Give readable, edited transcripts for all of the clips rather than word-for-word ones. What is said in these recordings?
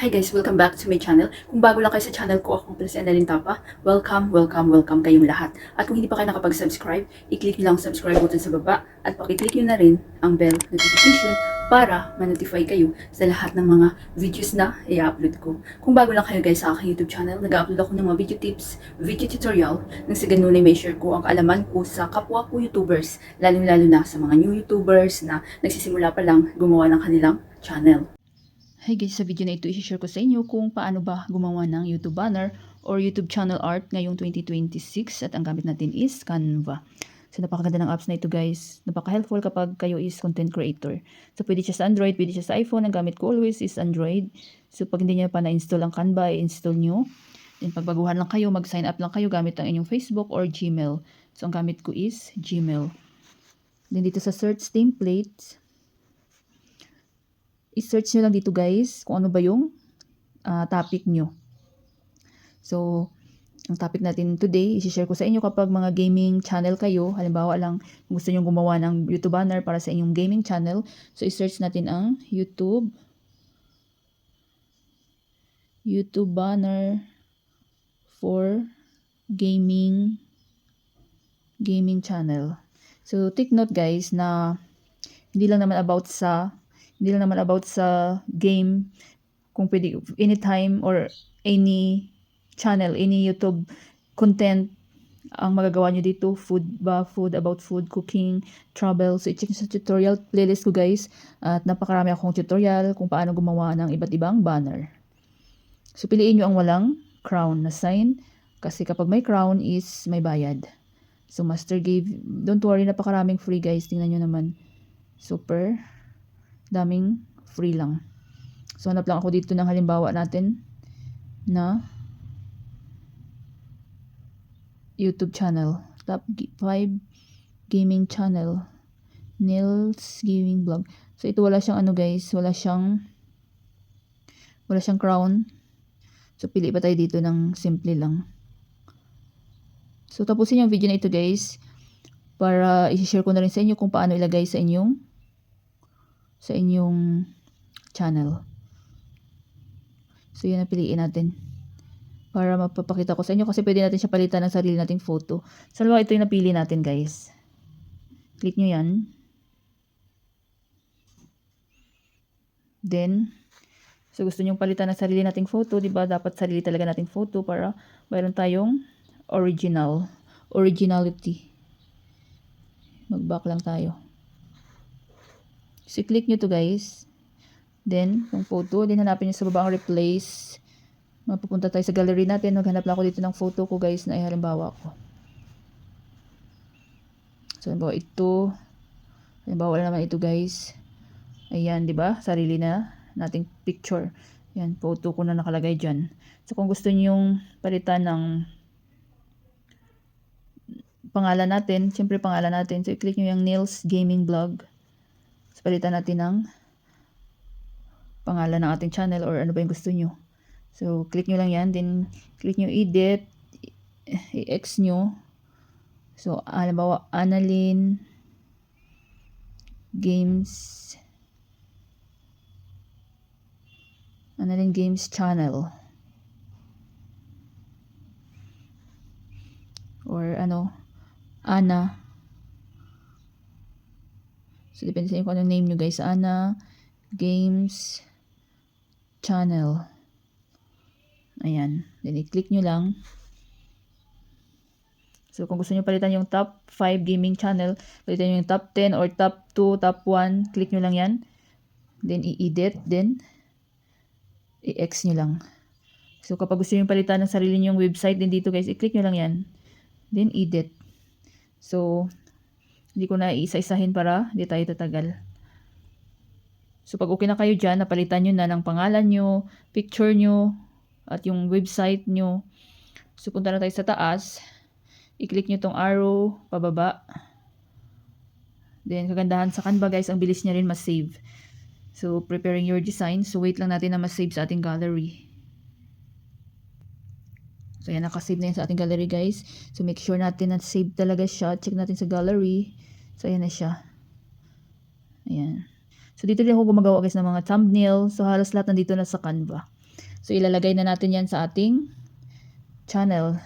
Hi guys, welcome back to my channel. Kung bago lang kayo sa channel ko, ako pala si Annalyn Tapa. Welcome kayong lahat. At kung hindi pa kayo nakapag-subscribe, i-click nyo lang ang subscribe button sa baba at pakiclick nyo na rin ang bell notification para ma-notify kayo sa lahat ng mga videos na i-upload ko. Kung bago lang kayo guys sa aking YouTube channel, nag-upload ako ng mga video tips, video tutorial, nang sa ganun ay may share ko ang kaalaman ko sa kapwa ko YouTubers, lalong-lalo na sa mga new YouTubers na nagsisimula pa lang gumawa ng kanilang channel. Hi guys, sa video na ito i-share ko sa inyo kung paano ba gumawa ng YouTube banner or YouTube channel art ngayong 2026 at ang gamit natin is Canva. So napakaganda ng apps na ito guys. Napaka-helpful kapag kayo is content creator. So pwede siya sa Android, pwede siya sa iPhone. Ang gamit ko always is Android. So pag hindi niyo pa na-install ang Canva, i-install nyo. Then pagbaguhan lang kayo, mag-sign up lang kayo gamit ang inyong Facebook or Gmail. So ang gamit ko is Gmail. Then dito sa search templates, i-search nyo lang dito guys kung ano ba yung topic nyo. So, ang topic natin today, i-share ko sa inyo kapag mga gaming channel kayo. Halimbawa lang, gusto nyo gumawa ng YouTube banner para sa inyong gaming channel. So, i-search natin ang YouTube banner for gaming channel. So, take note guys na hindi lang naman about sa game, kung pwede anytime or any channel, any YouTube content ang magagawa nyo dito. Food, about food, cooking, travel. So i-check sa tutorial playlist ko guys at napakarami akong tutorial kung paano gumawa ng iba't ibang banner. So piliin nyo ang walang crown na sign kasi kapag may crown is may bayad. So Master gave, don't worry, napakaraming free guys, tingnan nyo naman, super daming free lang. So hanap lang ako dito ng halimbawa natin na YouTube channel. Top 5 gaming channel. Nils Gaming Vlog. So ito wala siyang ano guys, wala siyang crown. So pili pa tayo dito ng simple lang. So tapusin yung video na ito guys para i-share ko na rin sa inyo kung paano ilagay sa inyong channel. So yun ang piliin natin para mapapakita ko sa inyo kasi pwede natin siya palitan ng sarili nating photo. So ito yung napili natin guys. Click nyo yan. Then, so gusto nyo palitan ng sarili nating photo, diba? Dapat sarili talaga nating photo para mayroon tayong originality. Mag-back lang tayo. So click nyo to guys. Then, yung photo, then hanapin nyo sa baba ang replace. Mapupunta tayo sa gallery natin. Maghanap lang ako dito ng photo ko guys na halimbawa ko. So, halimbawa ito. Halimbawa wala naman ito guys. Ayan, di ba? Sarili na nating picture. Ayan, photo ko na nakalagay dyan. So, kung gusto nyo palitan ng pangalan natin, syempre pangalan natin. So, i-click nyo yung Nils Gaming Vlog. So, palitan natin ng pangalan ng ating channel or ano ba yung gusto nyo. So, click nyo lang yan. Then, click nyo edit. I-X nyo. So, halimbawa, Annalyn Games channel. Or ano, Anna. So, depende sa inyo kung anong name nyo guys. Anna Games channel. Ayan. Then, i-click nyo lang. So, kung gusto nyo palitan yung top 5 gaming channel, palitan nyo yung top 10 or top 2, top 1, click nyo lang yan. Then, i-edit. Then, i-X nyo lang. So, kapag gusto nyo palitan ng sarili nyong website, din dito guys, i-click nyo lang yan. Then, edit. So, hindi ko na isa-isahin para hindi tayo tatagal. So, pag okay na kayo dyan, napalitan nyo na ng pangalan nyo, picture nyo, at yung website nyo. So, punta na tayo sa taas. I-click nyo tong arrow, pababa. Then, kagandahan sa Canva guys, ang bilis niya rin ma-save. So, preparing your design. So, wait lang natin na ma-save sa ating gallery. So, yan, nakasave na yan sa ating gallery guys. So, make sure natin na save talaga siya. Check natin sa gallery. So, ayan na siya. Ayan. So, dito din ako gumagawa guys ng mga thumbnail. So, halos lahat nandito na sa Canva. So, ilalagay na natin yan sa ating channel.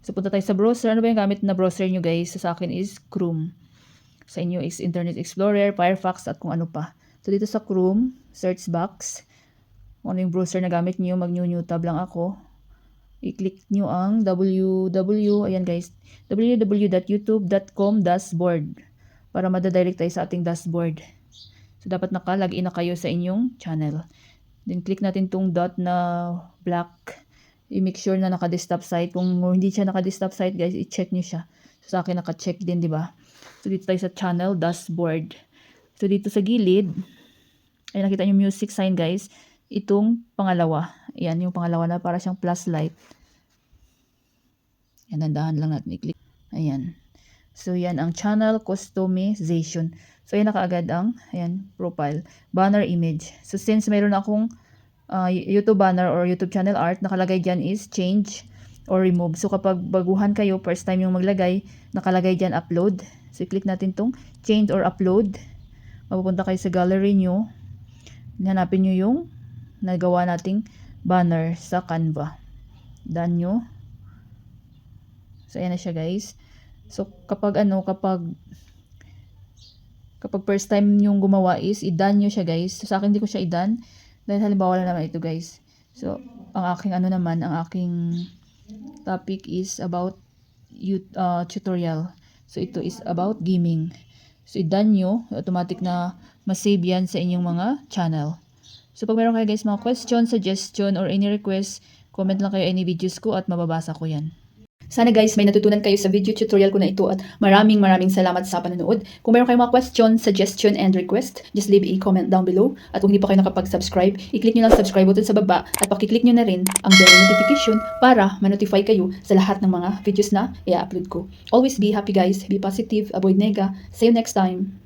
So, punta tayo sa browser. Ano ba yung gamit na browser nyo guys? So, sa akin is Chrome. Sa inyo is Internet Explorer, Firefox, at kung ano pa. So, dito sa Chrome, search box, kung ano yung browser na gamit nyo, mag-new tab lang ako. I-click nyo ang ayan guys, www.youtube.com/dashboard para madadirect tayo sa ating dashboard. So, dapat naka-login na kayo sa inyong channel. Then, click natin tong dot na black. I-make sure na naka-desktop site. Kung hindi siya naka-desktop site, guys, i-check nyo siya. So, sa akin, naka-check din, di ba? So, dito tayo sa channel, dashboard. So, dito sa gilid, ay nakita nyo music sign, guys. Itong pangalawa. Ayan, yung pangalawa na para siyang plus light. Yan, nandahan lang natin i-click. Ayan. So, yan ang channel customization. So, yan nakaagad ang, ayan, profile. Banner image. So, since mayroon akong YouTube banner or YouTube channel art, nakalagay dyan is change or remove. So, kapag baguhan kayo, first time yung maglagay, nakalagay dyan upload. So, click natin tong change or upload. Mapupunta kayo sa gallery nyo. Hanapin nyo yung nagawa nating banner sa Canva. Done nyo. So, ayan na siya guys. So, kapag first time yung gumawa is, i-done nyo siya guys. So, sa akin, hindi ko siya i-done. Dahil halimbawa lang naman ito guys. So, ang aking topic is about tutorial. So, ito is about gaming. So, i-done nyo. Automatic na masave yan sa inyong mga channel. So, pag meron kayo guys mga question, suggestion, or any request, comment lang kayo any videos ko at mababasa ko yan. Sana guys, may natutunan kayo sa video tutorial ko na ito at maraming salamat sa panonood. Kung meron kayong mga question, suggestion, and request, just leave a comment down below. At kung hindi pa kayo nakapag-subscribe, i-click nyo lang subscribe button sa baba at pakiclick nyo na rin ang bell notification para ma-notify kayo sa lahat ng mga videos na i-upload ko. Always be happy guys, be positive, avoid nega. See you next time!